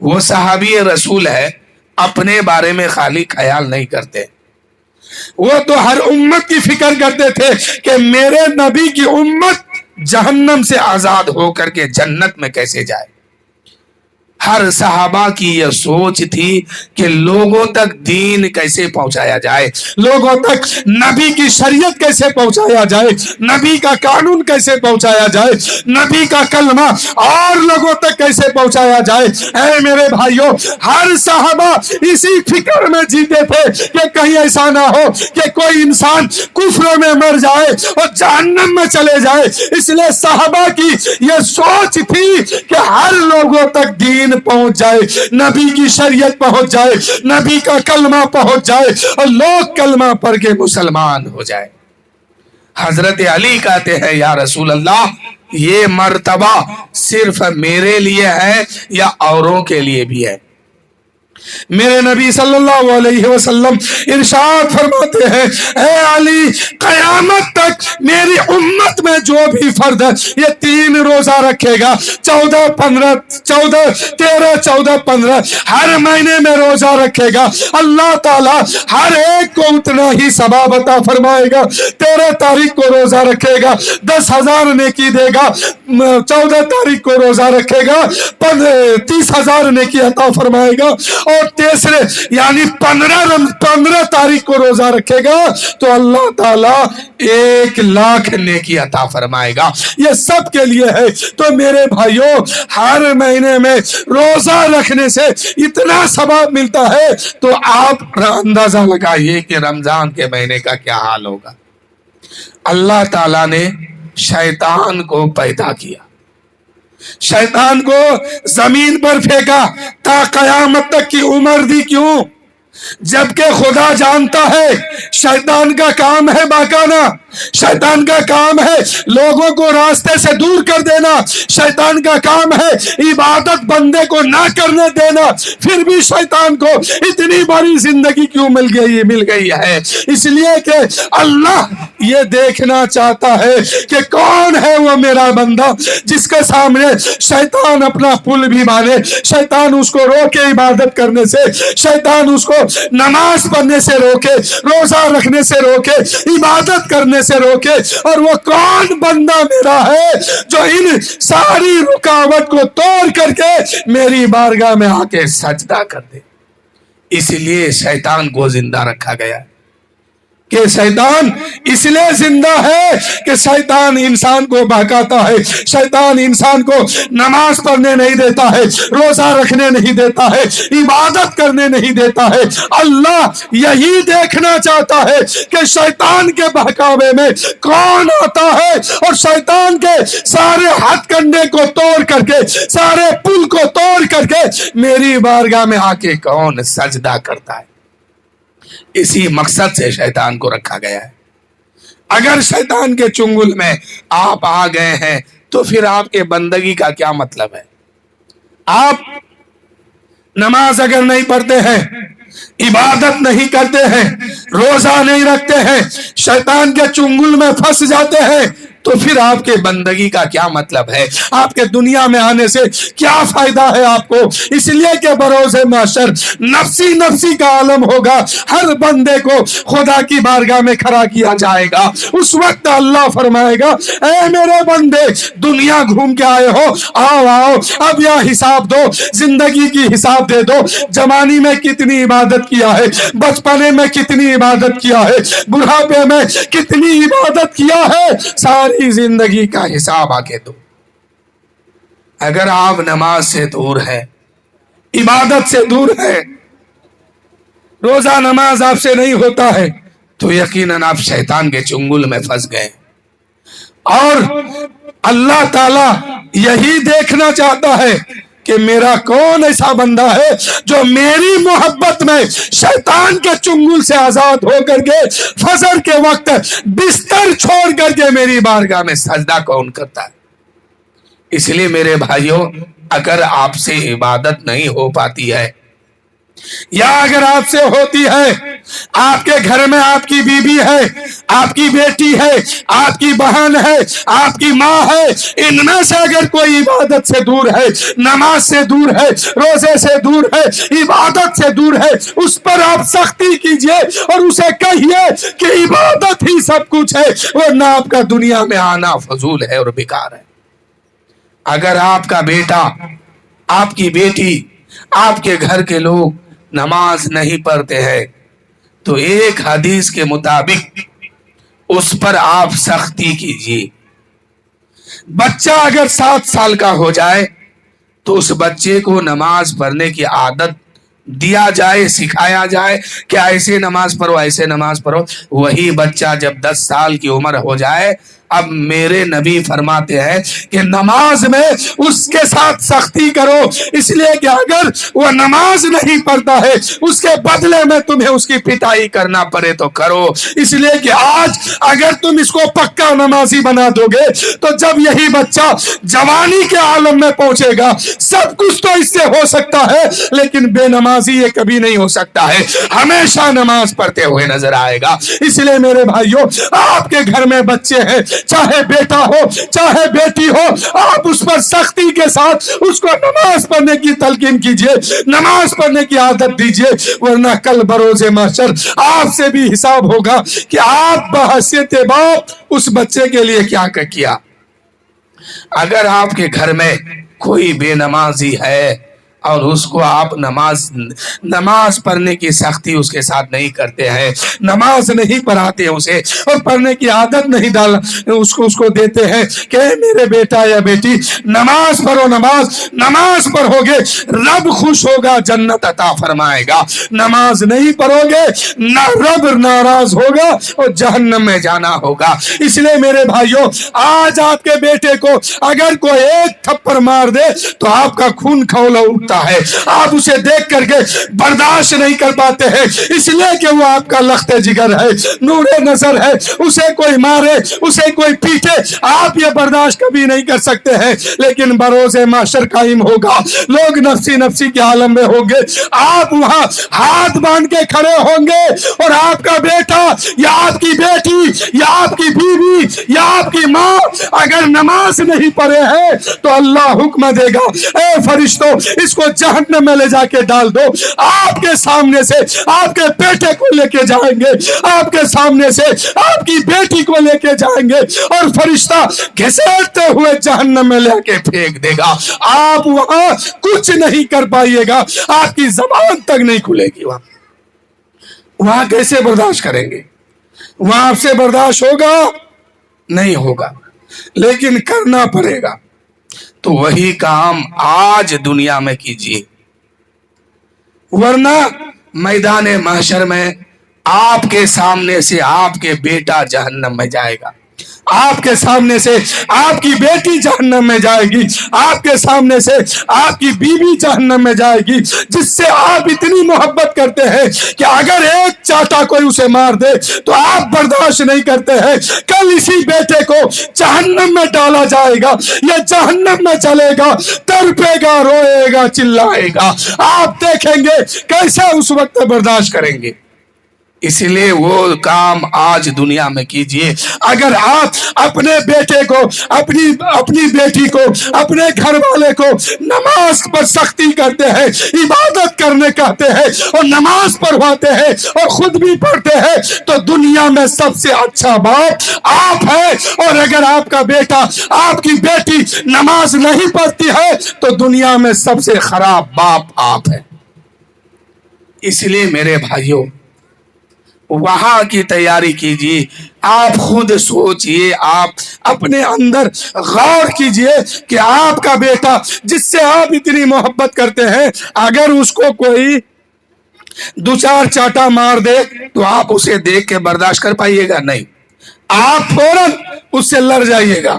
وہ صحابی رسول ہے, اپنے بارے میں خالی خیال نہیں کرتے, وہ تو ہر امت کی فکر کرتے تھے کہ میرے نبی کی امت جہنم سے آزاد ہو کر کے جنت میں کیسے جائے. ہر صحابہ کی یہ سوچ تھی کہ لوگوں تک دین کیسے پہنچایا جائے, لوگوں تک نبی کی شریعت کیسے پہنچایا جائے, نبی کا قانون کیسے پہنچایا جائے, نبی کا کلمہ اور لوگوں تک کیسے پہنچایا جائے. اے میرے بھائیوں, ہر صحابہ اسی فکر میں جیتے تھے کہ کہیں ایسا نہ ہو کہ کوئی انسان کفر میں مر جائے اور جہنم میں چلے جائے. اس لیے صحابہ کی یہ سوچ تھی کہ ہر لوگوں تک دین پہنچ جائے, نبی کی شریعت پہنچ جائے, نبی کا کلمہ پہنچ جائے اور لوگ کلمہ پڑھ کے مسلمان ہو جائے. حضرت علی کہتے ہیں یا رسول اللہ, یہ مرتبہ صرف میرے لیے ہے یا اوروں کے لیے بھی ہے؟ میرے نبی صلی اللہ علیہ وسلم ارشاد فرماتے ہیں, اے علی, قیامت تک میری امت میں جو بھی فرد یہ 3 روزہ رکھے گا, 13 ہر مہینے میں روزہ رکھے گا, اللہ تعالیٰ ہر ایک کو اتنا ہی ثواب عطا فرمائے گا. 13 تاریخ کو روزہ رکھے گا 10,000 نیکی دے گا, 14 تاریخ کو روزہ رکھے گا 30,000 نیکی عطا فرمائے گا, اور تیسرے یعنی 15 تاریخ کو روزہ رکھے گا تو اللہ تعالیٰ 1,00,000 نیکی عطا فرمائے گا. یہ سب کے لیے ہے. تو میرے بھائیوں, ہر مہینے میں روزہ رکھنے سے اتنا ثواب ملتا ہے تو آپ اندازہ لگائیے کہ رمضان کے مہینے کا کیا حال ہوگا. اللہ تعالیٰ نے شیطان کو پیدا کیا, شیطان کو زمین پر پھینکا, تا قیامت تک کی عمر دی. کیوں؟ جبکہ خدا جانتا ہے شیطان کا کام ہے بہکانا, شیطان کا کام ہے لوگوں کو راستے سے دور کر دینا, شیطان کا کام ہے عبادت بندے کو نہ کرنے دینا. پھر بھی شیطان کو اتنی بڑی زندگی کیوں مل گئی ہے؟ اس لیے کہ اللہ یہ دیکھنا چاہتا ہے کہ کون ہے وہ میرا بندہ جس کے سامنے شیطان اپنا پل بھی باندھے, شیطان اس کو روکے عبادت کرنے سے, شیطان اس کو نماز پڑھنے سے روکے, روزہ رکھنے سے روکے, عبادت کرنے سے روکے. اور وہ کون بندہ میرا ہے جو ان ساری رکاوٹ کو توڑ کر کے میری بارگاہ میں آ کے سجدہ کر دے. اس لیے شیطان کو زندہ رکھا گیا کہ شیطان اس لیے زندہ ہے کہ شیطان انسان کو بہکاتا ہے, شیطان انسان کو نماز پڑھنے نہیں دیتا ہے, روزہ رکھنے نہیں دیتا ہے, عبادت کرنے نہیں دیتا ہے. اللہ یہی دیکھنا چاہتا ہے کہ شیطان کے بہکاوے میں کون آتا ہے اور شیطان کے سارے ہتھ کنڈے کو توڑ کر کے, سارے پل کو توڑ کر کے میری بارگاہ میں آ کے کون سجدہ کرتا ہے. اسی مقصد سے شیطان کو رکھا گیا ہے. اگر شیطان کے چنگل میں آپ آ گئے ہیں تو پھر آپ کے بندگی کا کیا مطلب ہے؟ آپ نماز اگر نہیں پڑھتے ہیں, عبادت نہیں کرتے ہیں, روزہ نہیں رکھتے ہیں, شیطان کے چنگل میں پھنس جاتے ہیں, تو پھر آپ کے بندگی کا کیا مطلب ہے؟ آپ کے دنیا میں آنے سے کیا فائدہ ہے آپ کو؟ اس لیے کہ بروز محشر نفسی نفسی کا عالم ہوگا, ہر بندے کو خدا کی بارگاہ میں کھڑا کیا جائے گا. اس وقت اللہ فرمائے گا, اے میرے بندے, دنیا گھوم کے آئے ہو, آؤ اب یہ حساب دو, زندگی کی حساب دے دو. جوانی میں کتنی عبادت کیا ہے, بچپنے میں کتنی عبادت کیا ہے, بڑھاپے میں کتنی عبادت کیا ہے, ساری زندگی کا حساب آگے دو. اگر آپ نماز سے دور ہے, عبادت سے دور ہے, روزہ نماز آپ سے نہیں ہوتا ہے, تو یقیناً آپ شیطان کے چنگل میں پھنس گئے. اور اللہ تعالیٰ یہی دیکھنا چاہتا ہے کہ میرا کون ایسا بندہ ہے جو میری محبت میں شیطان کے چنگل سے آزاد ہو کر کے فجر کے وقت بستر چھوڑ کر کے میری بارگاہ میں سجدہ کون کرتا ہے. اس لیے میرے بھائیوں, اگر آپ سے عبادت نہیں ہو پاتی ہے, یا اگر آپ سے ہوتی ہے، آپ کے گھر میں آپ کی بیوی ہے، آپ کی بیٹی ہے، آپ کی بہن ہے، آپ کی ماں ہے، ان میں سے اگر کوئی عبادت سے دور ہے، نماز سے دور ہے، روزے سے دور ہے، عبادت سے دور ہے، اس پر آپ سختی کیجئے اور اسے کہیے کہ عبادت ہی سب کچھ ہے، ورنہ آپ کا دنیا میں آنا فضول ہے اور بیکار ہے۔ اگر آپ کا بیٹا، آپ کی بیٹی، آپ کے گھر کے لوگ نماز نہیں پڑھتے ہیں تو ایک حدیث کے مطابق اس پر آپ سختی کیجیے۔ بچہ اگر 7 سال کا ہو جائے تو اس بچے کو نماز پڑھنے کی عادت دیا جائے، سکھایا جائے کہ ایسے نماز پڑھو، ایسے نماز پڑھو۔ وہی بچہ جب 10 سال کی عمر ہو جائے، اب میرے نبی فرماتے ہیں کہ نماز میں اس کے ساتھ سختی کرو، اس لیے کہ اگر وہ نماز نہیں پڑھتا ہے اس کے بدلے میں تمہیں اس کی پٹائی کرنا پڑے تو کرو، اس لیے کہ آج اگر تم اس کو پکا نمازی بنا دو گے تو جب یہی بچہ جوانی کے عالم میں پہنچے گا، سب کچھ تو اس سے ہو سکتا ہے لیکن بے نمازی یہ کبھی نہیں ہو سکتا ہے، ہمیشہ نماز پڑھتے ہوئے نظر آئے گا۔ اس لیے میرے بھائیوں، آپ کے گھر میں بچے ہیں، چاہے بیٹا ہو چاہے بیٹی ہو، آپ اس پر سختی کے ساتھ اس کو نماز پڑھنے کی تلقین کیجئے، نماز پڑھنے کی عادت دیجئے، ورنہ کل بروز محشر آپ سے بھی حساب ہوگا کہ آپ بحیثیت باپ اس بچے کے لیے کیا کیا۔ اگر آپ کے گھر میں کوئی بے نمازی ہے اور اس کو آپ نماز پڑھنے کی سختی اس کے ساتھ نہیں کرتے ہیں، نماز نہیں پڑھاتے اسے اور پڑھنے کی عادت نہیں اس کو دیتے ہیں کہ میرے بیٹا یا بیٹی نماز پڑھو، نماز پڑھو گے رب خوش ہوگا، جنت عطا فرمائے گا، نماز نہیں پڑھو گے نہ رب ناراض ہوگا اور جہنم میں جانا ہوگا۔ اس لیے میرے بھائیوں، آج آپ کے بیٹے کو اگر کوئی ایک تھپڑ مار دے تو آپ کا خون کھولا اٹھتا ہے، آپ اسے دیکھ کر کے برداشت نہیں کر پاتے ہیں، اس لیے کہ وہ آپ کا لخت جگر ہے، نور نظر ہے، اسے کوئی مارے، اسے کوئی پیٹے، آپ یہ برداشت کبھی نہیں کر سکتے ہیں، لیکن بروز محشر قائم ہوگا، لوگ نفسی نفسی کے عالم میں ہوں گے، آپ وہاں ہاتھ باندھ کے کھڑے ہوں گے اور آپ کا بیٹا یا آپ کی بیٹی یا آپ کی بیوی یا آپ کی ماں اگر نماز نہیں پڑھے ہیں تو اللہ حکم دے گا، اے فرشتوں اس کو جہنم میں لے جا کے ڈال دو۔ آپ کے سامنے سے آپ کے بیٹے کو لے کے جائیں گے، آپ کے سامنے سے آپ کی بیٹی کو لے کے جائیں گے اور فرشتہ گھسیٹتے ہوئے جہنم میں لے کے پھینک دے گا، آپ وہاں کچھ نہیں کر پائیے گا، آپ کی زبان تک نہیں کھلے گی، وہاں کیسے برداشت کریں گے؟ وہاں آپ سے برداشت ہوگا نہیں ہوگا، لیکن کرنا پڑے گا۔ تو وہی کام آج دنیا میں کیجیے، ورنہ میدان محشر میں آپ کے سامنے سے آپ کے بیٹا جہنم میں جائے گا، آپ کے سامنے سے آپ کی بیٹی جہنم میں جائے گی، آپ کے سامنے سے آپ کی بیوی جہنم میں جائے گی، جس سے آپ اتنی محبت کرتے ہیں کہ اگر ایک چاٹا کوئی اسے مار دے تو آپ برداشت نہیں کرتے ہیں، کل اسی بیٹے کو جہنم میں ڈالا جائے گا، یہ جہنم میں چلے گا، تڑپے گا، روئے گا، چلائے گا، آپ دیکھیں گے کیسے اس وقت برداشت کریں گے۔ اس لیے وہ کام آج دنیا میں کیجئے۔ اگر آپ اپنے بیٹے کو، اپنی بیٹی کو، اپنے گھر والے کو نماز پر سختی کرتے ہیں، عبادت کرنے کہتے ہیں اور نماز پڑھواتے ہیں اور خود بھی پڑھتے ہیں تو دنیا میں سب سے اچھا باپ آپ ہے، اور اگر آپ کا بیٹا، آپ کی بیٹی نماز نہیں پڑھتی ہے تو دنیا میں سب سے خراب باپ آپ ہے۔ اس لیے میرے بھائیوں، وہاں کی تیاری کیجیے، آپ خود سوچئے، آپ اپنے اندر غور کیجئے کہ آپ کا بیٹا جس سے آپ اتنی محبت کرتے ہیں، اگر اس کو کوئی 2-4 چاٹا مار دے تو آپ اسے دیکھ کے برداشت کر پائیے گا؟ نہیں، آپ فوراً اس سے لڑ جائیے گا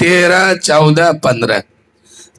13, 14, 15।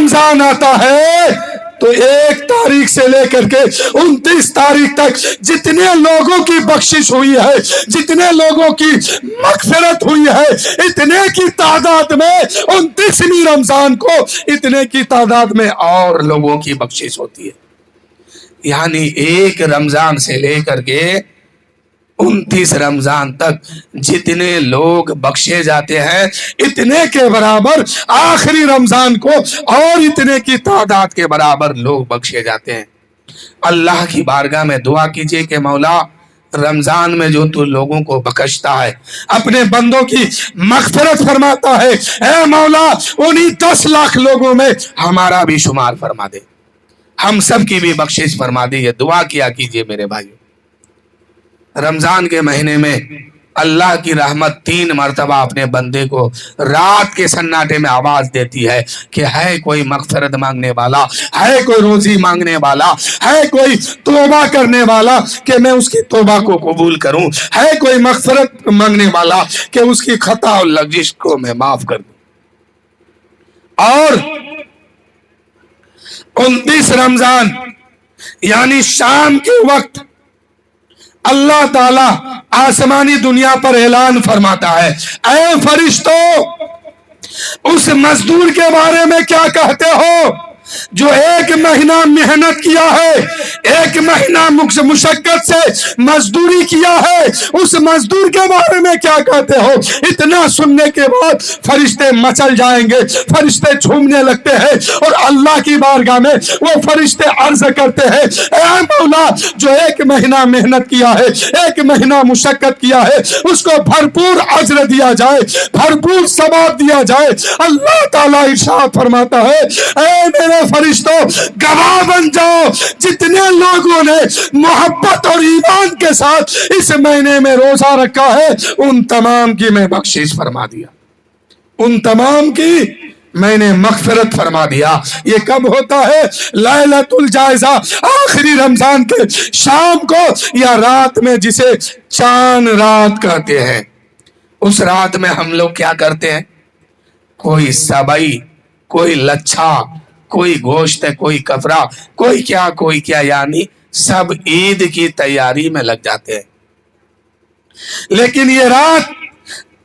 رمضان آتا ہے تو 1 تاریخ سے لے کر کے 29 تاریخ تک جتنے لوگوں کی بخشش ہوئی ہے، جتنے لوگوں کی مغفرت ہوئی ہے، اتنے کی تعداد میں 29ویں رمضان کو اتنے کی تعداد میں اور لوگوں کی بخشش ہوتی ہے. یعنی 1 رمضان سے لے کر کے 29 رمضان تک جتنے لوگ بخشے جاتے ہیں اتنے کے برابر آخری رمضان کو اور اتنے کی تعداد کے برابر لوگ بخشے جاتے ہیں. اللہ کی بارگاہ میں دعا کیجئے کہ مولا رمضان میں جو تو لوگوں کو بخشتا ہے، اپنے بندوں کی مغفرت فرماتا ہے، اے مولا انہی 10 لاکھ لوگوں میں ہمارا بھی شمار فرما دے، ہم سب کی بھی بخشش فرما دے. یہ دعا کیا کیجئے میرے بھائیو. رمضان کے مہینے میں اللہ کی رحمت 3 مرتبہ اپنے بندے کو رات کے سناٹے میں آواز دیتی ہے کہ ہے کوئی مغفرت مانگنے والا، ہے کوئی روزی مانگنے والا، ہے کوئی توبہ کرنے والا کہ میں اس کی توبہ کو قبول کروں، ہے کوئی مغفرت مانگنے والا کہ اس کی خطا اور لغزش کو میں معاف کر دوں. اور 29 رمضان یعنی شام کے وقت اللہ تعالی آسمانی دنیا پر اعلان فرماتا ہے، اے فرشتوں اس مزدور کے بارے میں کیا کہتے ہو جو 1 مہینہ محنت کیا ہے، 1 مہینہ مشقت سے مزدوری کیا ہے، اس مزدور کے بارے میں کیا کہتے ہو؟ اتنا سننے کے بعد فرشتے مچل جائیں گے، فرشتے جھومنے لگتے ہیں اور اللہ کی بارگاہ میں وہ فرشتے عرض کرتے ہیں، اے مولا جو 1 مہینہ محنت کیا ہے، 1 مہینہ مشقت کیا ہے، اس کو بھرپور اجر دیا جائے، بھرپور ثواب دیا جائے. اللہ تعالیٰ ارشاد فرماتا ہے، اے میرے فرشتوں گواہ بن جاؤ جتنے لوگوں نے محبت اور ایمان کے ساتھ اس مہینے میں روزہ رکھا ہے ان تمام کی میں بخشش فرما دیا، ان تمام کی میں نے مغفرت فرما دیا. یہ کب ہوتا ہے؟ لیلۃ الجائزہ، آخری رمضان کے شام کو یا رات میں جسے چاند رات کہتے ہیں. اس رات میں ہم لوگ کیا کرتے ہیں؟ کوئی سبئی، کوئی لچھا، کوئی گوشت، کوئی کفرا، کوئی کیا یعنی سب عید کی تیاری میں لگ جاتے ہیں. لیکن یہ رات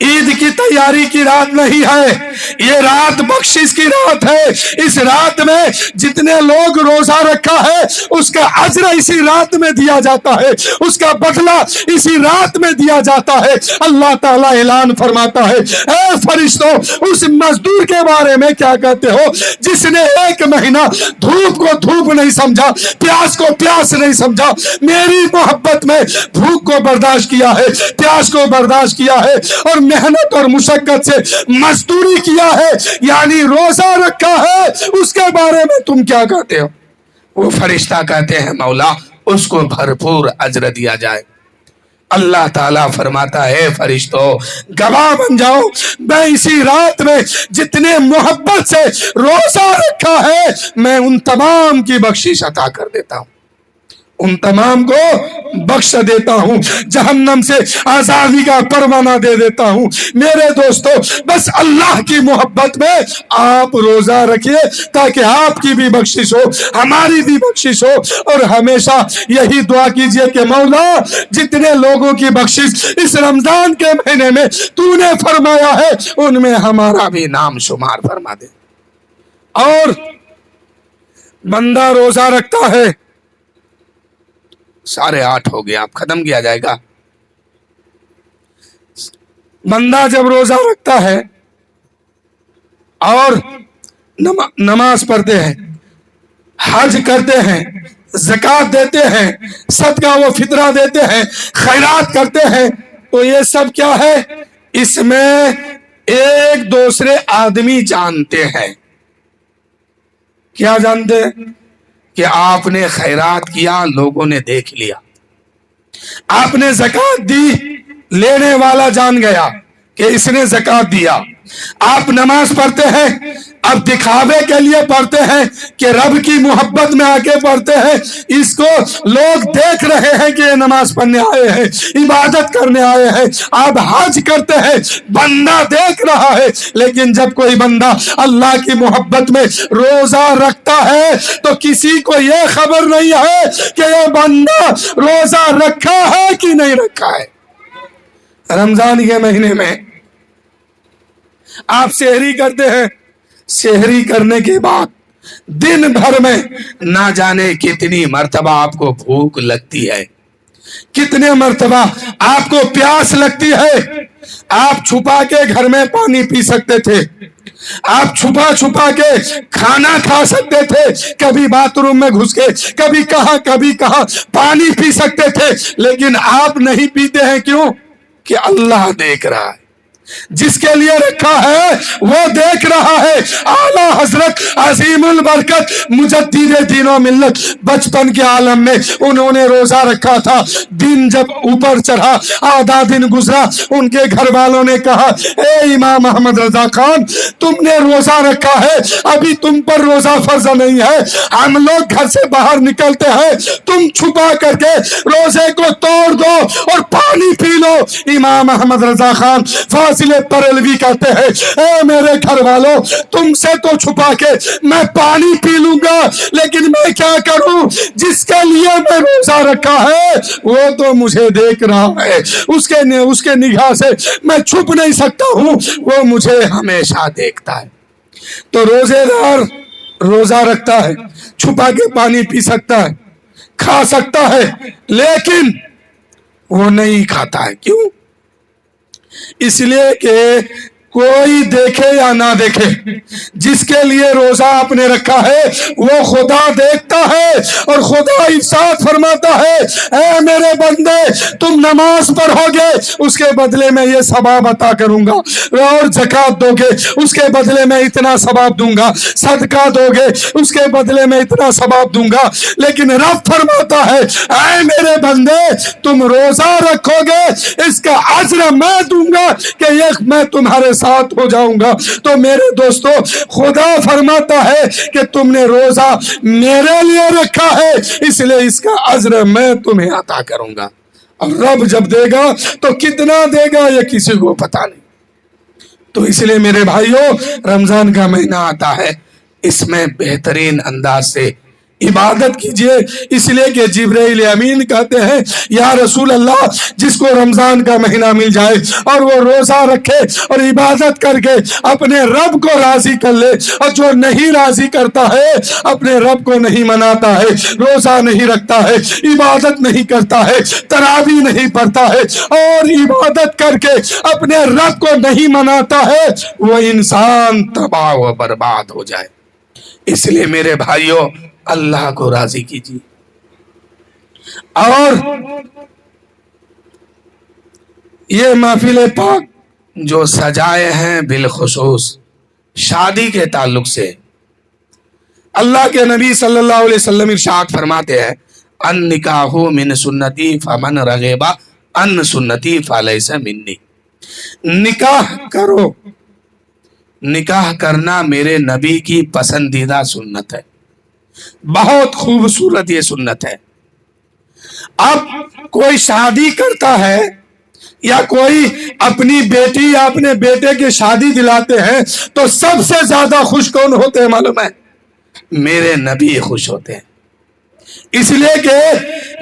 عید کی تیاری کی رات نہیں ہے، یہ رات بخشش کی رات ہے. اس رات میں جتنے لوگ روزہ رکھا ہے اس کا اجر اسی رات میں دیا جاتا ہے، اس کا بدلہ اسی رات میں دیا جاتا ہے. اللہ تعالیٰ اعلان فرماتا ہے، اے فرشتوں اس مزدور کے بارے میں کیا کہتے ہو جس نے 1 مہینہ دھوپ کو دھوپ نہیں سمجھا، پیاس کو پیاس نہیں سمجھا، میری محبت میں بھوک کو برداشت کیا ہے، پیاس کو برداشت کیا ہے اور محنت اور مشقت سے مزدوری کیا ہے، یعنی روزہ رکھا ہے. اس کے بارے میں تم کیا کہتے ہو؟ وہ فرشتہ کہتے ہیں مولا اس کو بھرپور اجر دیا جائے. اللہ تعالیٰ فرماتا ہے فرشتوں گواہ بن جاؤ میں اسی رات میں جتنے محبت سے روزہ رکھا ہے میں ان تمام کی بخشش عطا کر دیتا ہوں، ان تمام کو بخش دیتا ہوں، جہنم سے آزادی کا پروانہ دے دیتا ہوں. میرے دوستو بس اللہ کی محبت میں آپ روزہ رکھیے تاکہ آپ کی بھی بخشش ہو، ہماری بھی بخشش ہو. اور ہمیشہ یہی دعا کیجئے کہ مولا جتنے لوگوں کی بخشش اس رمضان کے مہینے میں تو نے فرمایا ہے ان میں ہمارا بھی نام شمار فرما دے. اور بندہ روزہ رکھتا ہے، 8:30 ہو گیا، اب ختم کیا جائے گا. بندہ جب روزہ رکھتا ہے اور نماز پڑھتے ہیں، حج کرتے ہیں، زکوٰۃ دیتے ہیں، صدقہ و فطرہ دیتے ہیں، خیرات کرتے ہیں، تو یہ سب کیا ہے؟ اس میں ایک دوسرے آدمی جانتے ہیں. کیا جانتے ہیں؟ کہ آپ نے خیرات کیا، لوگوں نے دیکھ لیا. آپ نے زکوٰۃ دی، لینے والا جان گیا کہ اس نے زکوٰۃ دیا. آپ نماز پڑھتے ہیں اب دکھاوے کے لیے پڑھتے ہیں کہ رب کی محبت میں آ کے پڑھتے ہیں, اس کو لوگ دیکھ رہے ہیں کہ یہ نماز پڑھنے آئے ہیں, عبادت کرنے آئے ہیں. آپ حج کرتے ہیں بندہ دیکھ رہا ہے, لیکن جب کوئی بندہ اللہ کی محبت میں روزہ رکھتا ہے تو کسی کو یہ خبر نہیں ہے کہ یہ بندہ روزہ رکھا ہے کہ نہیں رکھا ہے. رمضان کے مہینے میں آپ سحری کرتے ہیں, سحری کرنے کے بعد دن بھر میں نہ جانے کتنی مرتبہ آپ کو بھوک لگتی ہے, کتنے مرتبہ آپ کو پیاس لگتی ہے. آپ چھپا کے گھر میں پانی پی سکتے تھے, آپ چھپا چھپا کے کھانا کھا سکتے تھے, کبھی باتھ روم میں گھس کے کبھی کہاں پانی پی سکتے تھے, لیکن آپ نہیں پیتے ہیں. کیوں؟ کہ اللہ دیکھ رہا ہے, جس کے لیے رکھا ہے وہ دیکھ رہا ہے. اعلیٰ حضرت عظیم البرکت مجدد دین و ملت بچپن کے عالم میں انہوں نے روزہ رکھا تھا. دن جب اوپر چڑھا, آدھا دن گزرا, ان کے گھر والوں نے کہا اے امام احمد رضا خان, تم نے روزہ رکھا ہے, ابھی تم پر روزہ فرض نہیں ہے, ہم لوگ گھر سے باہر نکلتے ہیں, تم چھپا کر کے روزے کو توڑ دو اور پانی پی لو. امام احمد رضا خان فاضل بریلوی کہتے ہیں اے میرے گھر والوں, تم سے تو چھپا کے میں پانی پی لوں گا, لیکن میں کیا کروں, جس کے لیے میں روزہ رکھا ہے وہ تو مجھے دیکھ رہا ہے, اس کے نگاہ سے میں چھپ نہیں سکتا ہوں, وہ مجھے ہمیشہ دیکھتا ہے. تو روزے دار روزہ رکھتا ہے, چھپا کے پانی پی سکتا ہے, کھا سکتا ہے, لیکن وہ نہیں کھاتا ہے. کیوں؟ اس لیے کہ کوئی دیکھے یا نہ دیکھے, جس کے لیے روزہ آپ نے رکھا ہے وہ خدا دیکھتا ہے, اور خدا ارشاد فرماتا ہے اے میرے بندے تم نماز پڑھو گے اس کے بدلے میں یہ ثواب عطا کروں گا, اور زکوٰۃ دو گے اس کے بدلے میں اتنا ثواب دوں گا, صدقہ دو گے اس کے بدلے میں اتنا ثواب دوں گا. لیکن رب فرماتا ہے اے میرے بندے تم روزہ رکھو گے اس کا اجر میں دوں گا کہ یہ میں تمہارے ساتھ ہو جاؤں گا. تو میرے دوستو خدا فرماتا ہے کہ تم نے روزہ میرے لیے رکھا ہے, اس لیے اس کا اجر میں تمہیں عطا کروں گا. اور رب جب دے گا تو کتنا دے گا یہ کسی کو پتا نہیں. تو اس لیے میرے بھائیوں رمضان کا مہینہ آتا ہے, اس میں بہترین انداز سے عبادت کیجئے, اس لیے کہ جبرائیل امین کہتے ہیں یا رسول اللہ جس کو رمضان کا مہینہ مل جائے اور وہ روزہ رکھے اور عبادت کر کے اپنے رب کو راضی کر لے, اور جو نہیں راضی کرتا ہے اپنے رب کو نہیں مناتا ہے, روزہ نہیں رکھتا ہے, عبادت نہیں کرتا ہے, تراویح نہیں پڑھتا ہے, اور عبادت کر کے اپنے رب کو نہیں مناتا ہے, وہ انسان تباہ و برباد ہو جائے. اس لیے میرے بھائیوں اللہ کو راضی کیجیے. اور یہ محفل پاک جو سجائے ہیں بالخصوص شادی کے تعلق سے, اللہ کے نبی صلی اللہ علیہ وسلم ارشاد فرماتے ہیں ان نکاح من سنتی فمن رغب ان سنتی فلیس منی. نکاح کرو, نکاح کرنا میرے نبی کی پسندیدہ سنت ہے, بہت خوبصورت یہ سنت ہے. اب کوئی شادی کرتا ہے یا کوئی اپنی بیٹی یا اپنے بیٹے کی شادی دلاتے ہیں تو سب سے زیادہ خوش کون ہوتے ہیں معلوم ہے؟ میرے نبی خوش ہوتے ہیں, اس لیے کہ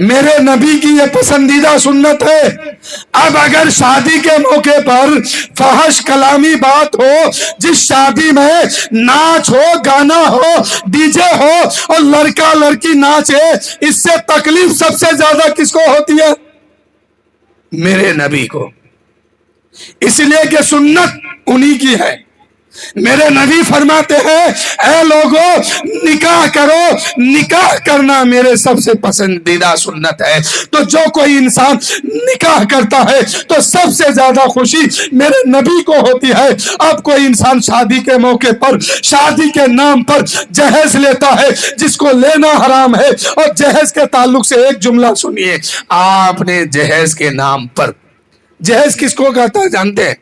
میرے نبی کی یہ پسندیدہ سنت ہے. اب اگر شادی کے موقع پر فحش کلامی بات ہو, جس شادی میں ناچ ہو, گانا ہو, ڈی جے ہو اور لڑکا لڑکی ناچے, اس سے تکلیف سب سے زیادہ کس کو ہوتی ہے؟ میرے نبی کو. اس لیے کہ سنت انہی کی ہے. میرے نبی فرماتے ہیں اے لوگوں نکاح کرو, نکاح کرنا میرے سب سے پسندیدہ سنت ہے. تو جو کوئی انسان نکاح کرتا ہے تو سب سے زیادہ خوشی میرے نبی کو ہوتی ہے. اب کوئی انسان شادی کے موقع پر شادی کے نام پر جہیز لیتا ہے جس کو لینا حرام ہے, اور جہیز کے تعلق سے ایک جملہ سنیے, آپ نے جہیز کے نام پر, جہیز کس کو کہتا ہے جانتے ہیں؟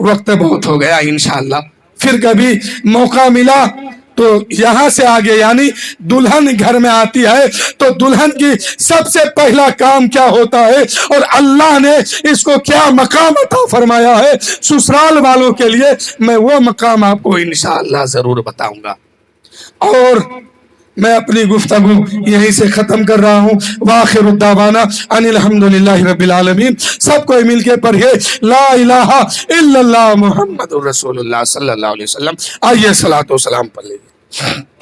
وقت بہت ہو گیا، انشاءاللہ پھر کبھی موقع ملا تو یہاں سے آگے، یعنی دلہن گھر میں آتی ہے تو دلہن کی سب سے پہلا کام کیا ہوتا ہے اور اللہ نے اس کو کیا مقام عطا فرمایا ہے سسرال والوں کے لیے، میں وہ مقام آپ کو انشاءاللہ ضرور بتاؤں گا۔ اور میں اپنی گفتگو یہیں سے ختم کر رہا ہوں۔ وآخر الدعوانا ان الحمدللہ رب العالمین۔ سب کو مل کے پڑھیے لا الہ الا اللہ محمد الرسول اللہ صلی اللہ علیہ وسلم۔ آئیے صلاۃ و سلام پڑھ لیجیے۔